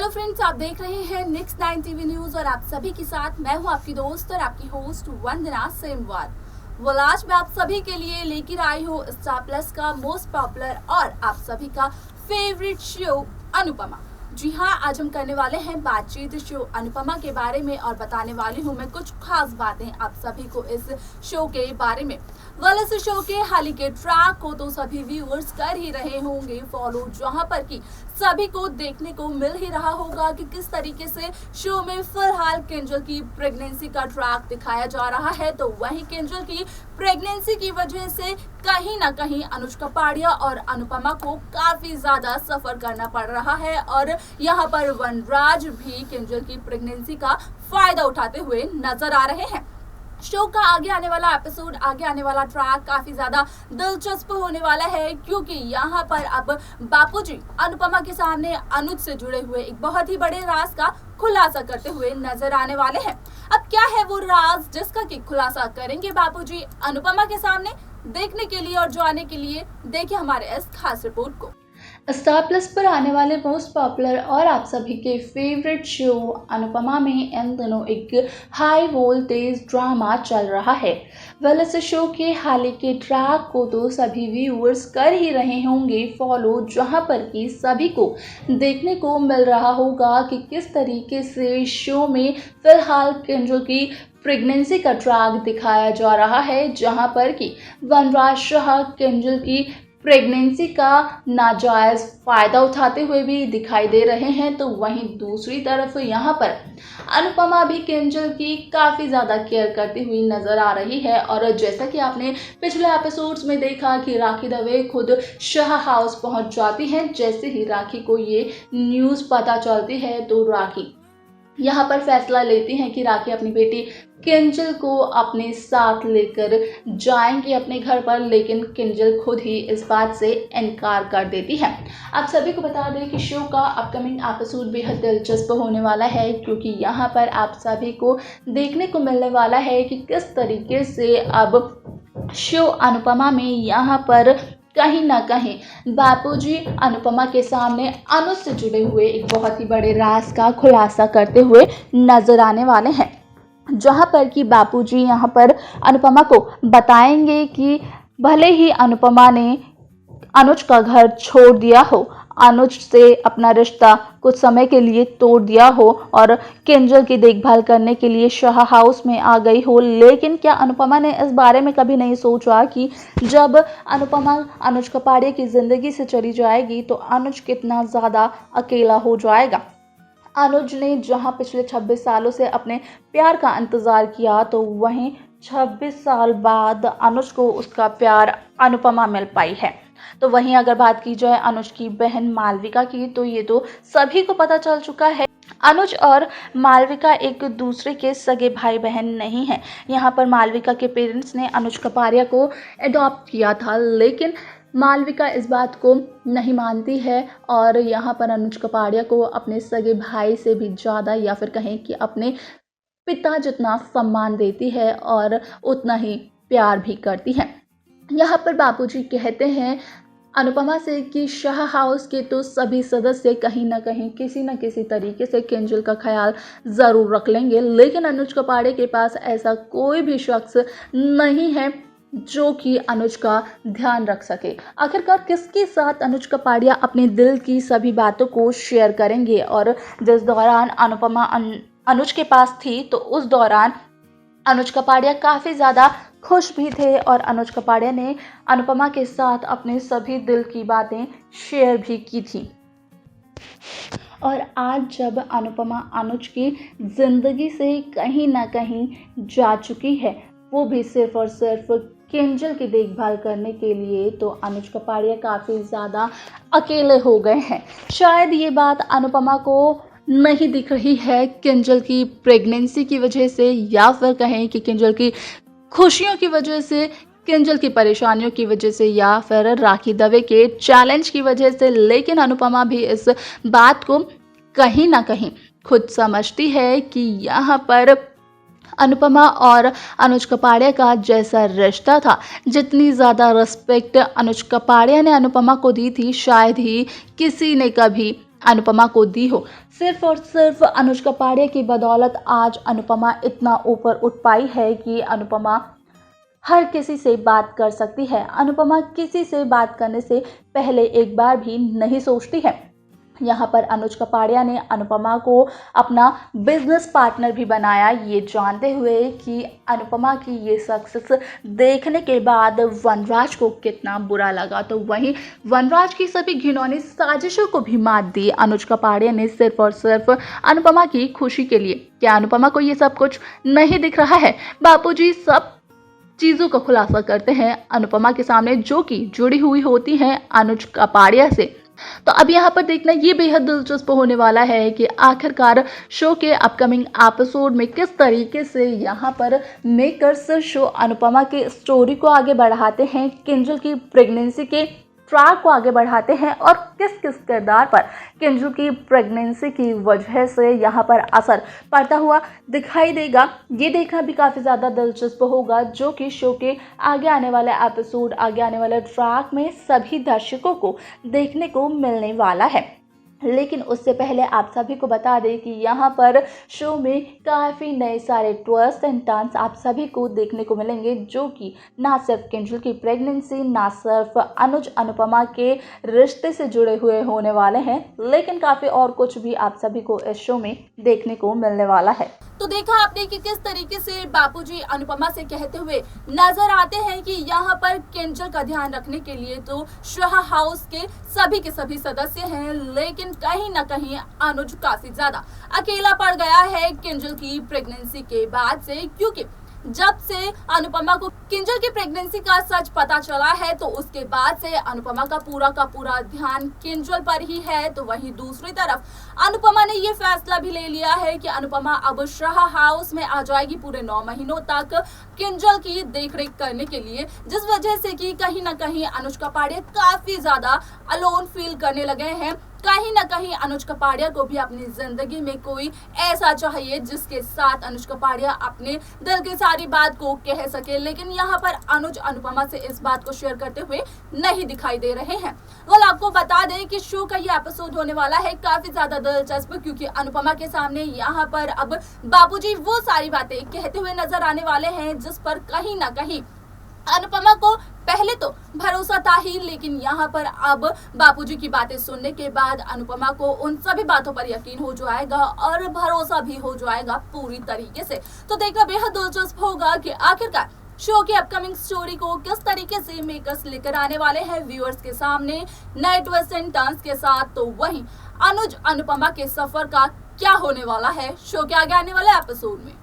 Hello friends, आप देख रहे हैं नेक्स्ट 9 टीवी न्यूज और आप सभी के साथ मैं हूं आपकी दोस्त और आपकी होस्ट वंदना सेमवार। आज मैं आप सभी के लिए लेकर आई हूं स्टार प्लस का मोस्ट पॉपुलर और आप सभी का फेवरेट शो अनुपमा। जी हाँ, आज हम करने वाले हैं बातचीत शो अनुपमा के बारे में और बताने वाली हूँ मैं कुछ खास बातें आप सभी को इस शो के बारे में। इस शो के हाल ही के ट्रैक को तो सभी व्यूअर्स कर ही रहे होंगे फॉलो, जहाँ पर कि सभी को देखने को मिल ही रहा होगा कि किस तरीके से शो में फिलहाल किंजल की प्रेगनेंसी का ट्रैक दिखाया जा रहा है। तो वहीं किंजल की प्रेगनेंसी की वजह से कहीं ना कहीं अनुज कपाड़िया और अनुपमा को काफी ज्यादा सफर करना पड़ रहा है और यहाँ पर वनराज भी किंजल की प्रेगनेंसी का फायदा उठाते हुए नजर आ रहे हैं। शो का आगे आने वाला एपिसोड, आगे आने वाला ट्रैक काफी ज्यादा दिलचस्प होने वाला है, क्योंकि यहाँ पर अब बापूजी अनुपमा के सामने अनुज से जुड़े हुए एक बहुत ही बड़े राज का खुलासा करते हुए नजर आने वाले हैं। अब क्या है वो राज जिसका कि खुलासा करेंगे बापूजी अनुपमा के सामने? देखने के लिए और जानने के लिए देखिए हमारे इस खास रिपोर्ट को। स्टार प्लस पर आने वाले मोस्ट पॉपुलर और आप सभी के फेवरेट शो अनुपमा में इन दिनों एक हाई वोल्टेज ड्रामा चल रहा है। इस शो के हाल के ट्रैक को तो सभी व्यूअर्स कर ही रहे होंगे फॉलो, जहां पर कि सभी को देखने को मिल रहा होगा कि किस तरीके से शो में फिलहाल किंजल की प्रेगनेंसी का ट्रैक दिखाया जा रहा है, जहां पर कि वनराज शाह किंजल की प्रेगनेंसी का नाजायज़ फ़ायदा उठाते हुए भी दिखाई दे रहे हैं। तो वहीं दूसरी तरफ यहाँ पर अनुपमा भी किंजल की काफ़ी ज़्यादा केयर करती हुई नज़र आ रही है। और जैसा कि आपने पिछले एपिसोड्स में देखा कि राखी दवे खुद शाह हाउस पहुँच जाती हैं। जैसे ही राखी को ये न्यूज़ पता चलती है तो राखी यहाँ पर फैसला लेती हैं कि राखी अपनी बेटी किंजल को अपने साथ लेकर जाएंगी अपने घर पर, लेकिन किंजल खुद ही इस बात से इनकार कर देती है। आप सभी को बता दें कि शो का अपकमिंग एपिसोड बेहद दिलचस्प होने वाला है, क्योंकि यहाँ पर आप सभी को देखने को मिलने वाला है कि किस तरीके से अब शो अनुपमा में यहाँ पर कहीं ना कहीं बापूजी अनुपमा के सामने अनुज से जुड़े हुए एक बहुत ही बड़े राज का खुलासा करते हुए नजर आने वाले हैं, जहां पर कि बापूजी यहां पर अनुपमा को बताएंगे कि भले ही अनुपमा ने अनुज का घर छोड़ दिया हो, अनुज से अपना रिश्ता कुछ समय के लिए तोड़ दिया हो और किंजल की देखभाल करने के लिए शाह हाउस में आ गई हो, लेकिन क्या अनुपमा ने इस बारे में कभी नहीं सोचा कि जब अनुपमा अनुज कपाड़िया की ज़िंदगी से चली जाएगी तो अनुज कितना ज़्यादा अकेला हो जाएगा। अनुज ने जहां पिछले 26 सालों से अपने प्यार का इंतज़ार किया, तो वहीं 26 साल बाद अनुज को उसका प्यार अनुपमा मिल पाई है। तो वहीं अगर बात की जाए अनुज की बहन मालविका की, तो ये तो सभी को पता चल चुका है अनुज और मालविका एक दूसरे के सगे भाई बहन नहीं हैं। यहाँ पर मालविका के पेरेंट्स ने अनुज कपाड़िया को अडॉप्ट किया था, लेकिन मालविका इस बात को नहीं मानती है और यहाँ पर अनुज कपाड़िया को अपने सगे भाई से भी ज़्यादा, या फिर कहें कि अपने पिता जितना सम्मान देती है और उतना ही प्यार भी करती है। यहाँ पर बापूजी कहते हैं अनुपमा से कि शाह हाउस के तो सभी सदस्य कहीं ना कहीं किसी न किसी तरीके से किंजल का ख्याल ज़रूर रख लेंगे, लेकिन अनुज कपाड़िया के पास ऐसा कोई भी शख्स नहीं है जो कि अनुज का ध्यान रख सके। आखिरकार किसके साथ अनुज कपाड़िया अपने दिल की सभी बातों को शेयर करेंगे? और जिस दौरान अनुपमा अनुज के पास थी तो उस दौरान अनुज कपाड़िया काफ़ी ज़्यादा खुश भी थे और अनुज कपाड़िया ने अनुपमा के साथ अपने सभी दिल की बातें शेयर भी की थी। और आज जब अनुपमा अनुज की ज़िंदगी से कहीं ना कहीं जा चुकी है, वो भी सिर्फ और सिर्फ किंजल की देखभाल करने के लिए, तो अनुज कपाड़िया काफ़ी ज़्यादा अकेले हो गए हैं। शायद ये बात अनुपमा को नहीं दिख रही है किंजल की प्रेगनेंसी की वजह से, या फिर कहें कि किंजल की खुशियों की वजह से, किंजल की परेशानियों की वजह से, या फिर राखी दवे के चैलेंज की वजह से, लेकिन अनुपमा भी इस बात को कहीं ना कहीं खुद समझती है कि यहाँ पर अनुपमा और अनुज कपाड़िया का जैसा रिश्ता था, जितनी ज़्यादा रिस्पेक्ट अनुज कपाड़िया ने अनुपमा को दी थी, शायद ही किसी ने कभी अनुपमा को दी हो। सिर्फ और सिर्फ अनुज कपाड़िया की बदौलत आज अनुपमा इतना ऊपर उठ पाई है कि अनुपमा हर किसी से बात कर सकती है। अनुपमा किसी से बात करने से पहले एक बार भी नहीं सोचती है। यहाँ पर अनुज कपाड़िया ने अनुपमा को अपना बिजनेस पार्टनर भी बनाया, ये जानते हुए कि अनुपमा की ये सक्सेस देखने के बाद वनराज को कितना बुरा लगा। तो वहीं वनराज की सभी घिनौनी साजिशों को भी मात दी अनुज कपाड़िया ने सिर्फ और सिर्फ अनुपमा की खुशी के लिए। क्या अनुपमा को ये सब कुछ नहीं दिख रहा है? बापूजी सब चीज़ों का खुलासा करते हैं अनुपमा के सामने, जो कि जुड़ी हुई होती हैं अनुज कपाड़िया से। तो अब यहाँ पर देखना ये बेहद दिलचस्प होने वाला है कि आखिरकार शो के अपकमिंग एपिसोड में किस तरीके से यहाँ पर मेकर्स शो अनुपमा के स्टोरी को आगे बढ़ाते हैं, किंजल की प्रेगनेंसी के ट्रैक को आगे बढ़ाते हैं और किस किस किरदार पर किंजल की प्रेगनेंसी की वजह से यहाँ पर असर पड़ता हुआ दिखाई देगा। ये देखना भी काफ़ी ज़्यादा दिलचस्प होगा, जो कि शो के आगे आने वाले एपिसोड, आगे आने वाले ट्रैक में सभी दर्शकों को देखने को मिलने वाला है। लेकिन उससे पहले आप सभी को बता दें कि यहाँ पर शो में काफ़ी नए सारे ट्विस्ट एंड टर्न्स आप सभी को देखने को मिलेंगे, जो कि ना सिर्फ किंजल की प्रेगनेंसी, ना सिर्फ अनुज अनुपमा के रिश्ते से जुड़े हुए होने वाले हैं, लेकिन काफ़ी और कुछ भी आप सभी को इस शो में देखने को मिलने वाला है। तो देखा आपने कि किस तरीके से बापूजी अनुपमा से कहते हुए नजर आते हैं कि यहाँ पर किंजल का ध्यान रखने के लिए तो शाह हाउस के सभी सदस्य हैं, लेकिन कहीं ना कहीं अनुज काफी ज्यादा अकेला पड़ गया है किंजल की प्रेगनेंसी के बाद से, क्योंकि जब से अनुपमा को किंजल की प्रेगनेंसी का सच पता चला है तो उसके बाद से अनुपमा का पूरा ध्यान किंजल पर ही है। तो वहीं दूसरी तरफ अनुपमा ने ये फैसला भी ले लिया है कि अनुपमा अब शाह हाउस में आ जाएगी पूरे 9 महीनों तक किंजल की देखरेख करने के लिए, जिस वजह से कि कहीं ना कहीं अनुज कपाड़िया काफी ज्यादा अलोन फील करने लगे हैं। कहीं ना कहीं अनुज कपाड़िया को भी अपनी जिंदगी में कोई ऐसा चाहिए जिसके साथ अनुज कपाड़िया अपने दिल की सारी बात को कह सके, लेकिन यहाँ पर अनुज अनुपमा से इस बात को शेयर करते हुए नहीं दिखाई दे रहे हैं। well, आपको बता दें कि शो का ये एपिसोड होने वाला है काफी ज्यादा दिलचस्प, क्योंकि अनुपमा के सामने यहाँ पर अब बापूजी वो सारी बातें कहते हुए नजर आने वाले हैं जिस पर कहीं ना कहीं अनुपमा को पहले तो भरोसा था ही, लेकिन यहाँ पर अब बापूजी की बातें सुनने के बाद अनुपमा को उन सभी बातों पर यकीन हो जाएगा और भरोसा भी हो जाएगा पूरी तरीके से। तो देखना बेहद दिलचस्प होगा कि आखिरकार शो की अपकमिंग स्टोरी को किस तरीके से मेकर्स लेकर आने वाले हैं व्यूअर्स के सामने नए ट्विस्ट एंड टर्न्स के साथ। तो वहीं अनुज अनुपमा के सफर का क्या होने वाला है शो के आगे आने वाले एपिसोड में।